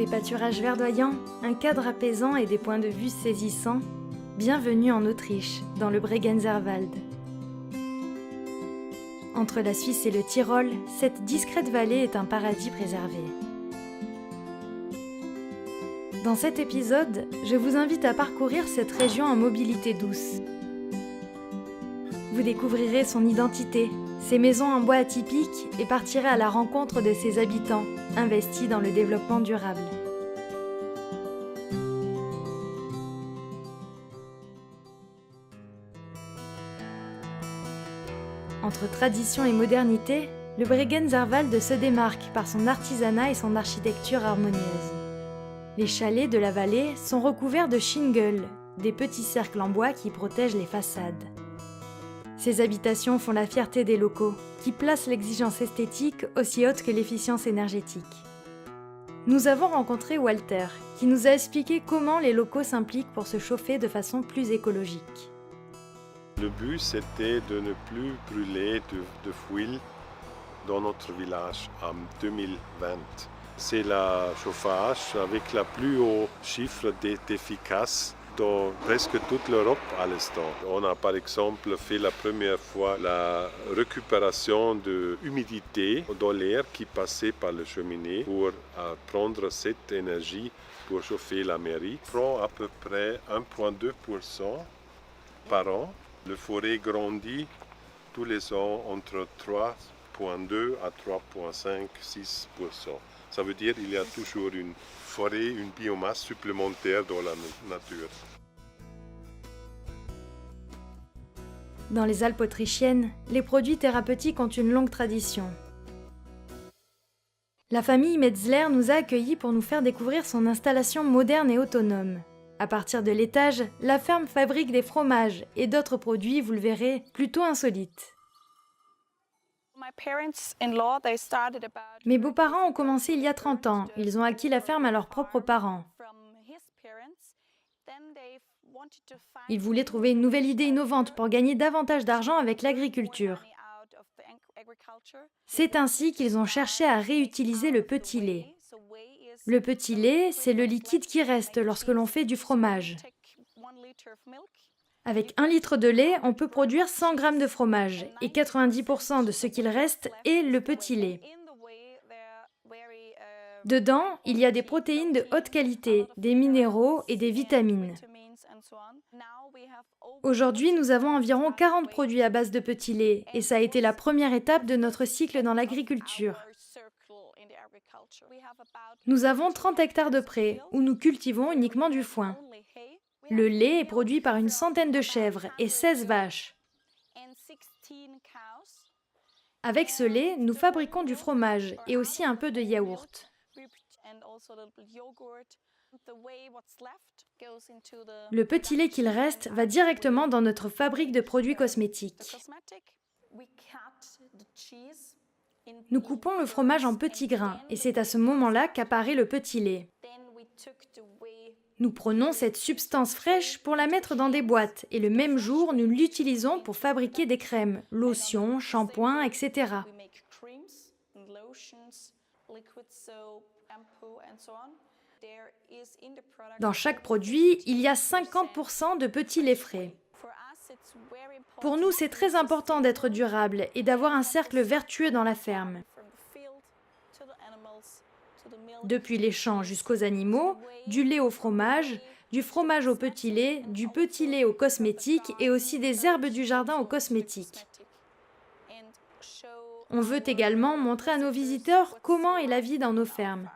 Des pâturages verdoyants, un cadre apaisant et des points de vue saisissants. Bienvenue en Autriche, dans le Bregenzerwald. Entre la Suisse et le Tyrol, cette discrète vallée est un paradis préservé. Dans cet épisode, je vous invite à parcourir cette région en mobilité douce. Vous découvrirez son identité, ses maisons en bois atypiques et partirez à la rencontre de ses habitants, investis dans le développement durable. Entre tradition et modernité, le Bregenzerwald se démarque par son artisanat et son architecture harmonieuse. Les chalets de la vallée sont recouverts de shingles, des petits cercles en bois qui protègent les façades. Ces habitations font la fierté des locaux, qui placent l'exigence esthétique aussi haute que l'efficience énergétique. Nous avons rencontré Walter, qui nous a expliqué comment les locaux s'impliquent pour se chauffer de façon plus écologique. Le but, c'était de ne plus brûler de fouille dans notre village en 2020. C'est le chauffage avec le plus haut chiffre d'efficace dans presque toute l'Europe à l'instant. On a par exemple fait la première fois la récupération de l'humidité dans l'air qui passait par la cheminée pour prendre cette énergie pour chauffer la mairie. On prend à peu près 1,2% par an. La forêt grandit tous les ans entre 3,2 à 3,5-6%. Ça veut dire qu'il y a toujours une forêt, une biomasse supplémentaire dans la nature. Dans les Alpes autrichiennes, les produits thérapeutiques ont une longue tradition. La famille Metzler nous a accueillis pour nous faire découvrir son installation moderne et autonome. À partir de l'étage, la ferme fabrique des fromages et d'autres produits, vous le verrez, plutôt insolites. Mes beaux-parents ont commencé il y a 30 ans. Ils ont acquis la ferme à leurs propres parents. Ils voulaient trouver une nouvelle idée innovante pour gagner davantage d'argent avec l'agriculture. C'est ainsi qu'ils ont cherché à réutiliser le petit lait. Le petit lait, c'est le liquide qui reste lorsque l'on fait du fromage. Avec 1 litre de lait, on peut produire 100 grammes de fromage et 90% de ce qu'il reste est le petit lait. Dedans, il y a des protéines de haute qualité, des minéraux et des vitamines. Aujourd'hui, nous avons environ 40 produits à base de petit lait et ça a été la première étape de notre cycle dans l'agriculture. Nous avons 30 hectares de prés où nous cultivons uniquement du foin. Le lait est produit par une centaine de chèvres et 16 vaches. Avec ce lait, nous fabriquons du fromage et aussi un peu de yaourt. Le petit lait qu'il reste va directement dans notre fabrique de produits cosmétiques. Nous coupons le fromage en petits grains et c'est à ce moment-là qu'apparaît le petit lait. Nous prenons cette substance fraîche pour la mettre dans des boîtes et le même jour, nous l'utilisons pour fabriquer des crèmes, lotions, shampoings, etc. Dans chaque produit, il y a 50% de petit lait frais. Pour nous, c'est très important d'être durable et d'avoir un cercle vertueux dans la ferme. Depuis les champs jusqu'aux animaux, du lait au fromage, du fromage au petit lait, du petit lait aux cosmétiques et aussi des herbes du jardin aux cosmétiques. On veut également montrer à nos visiteurs comment est la vie dans nos fermes.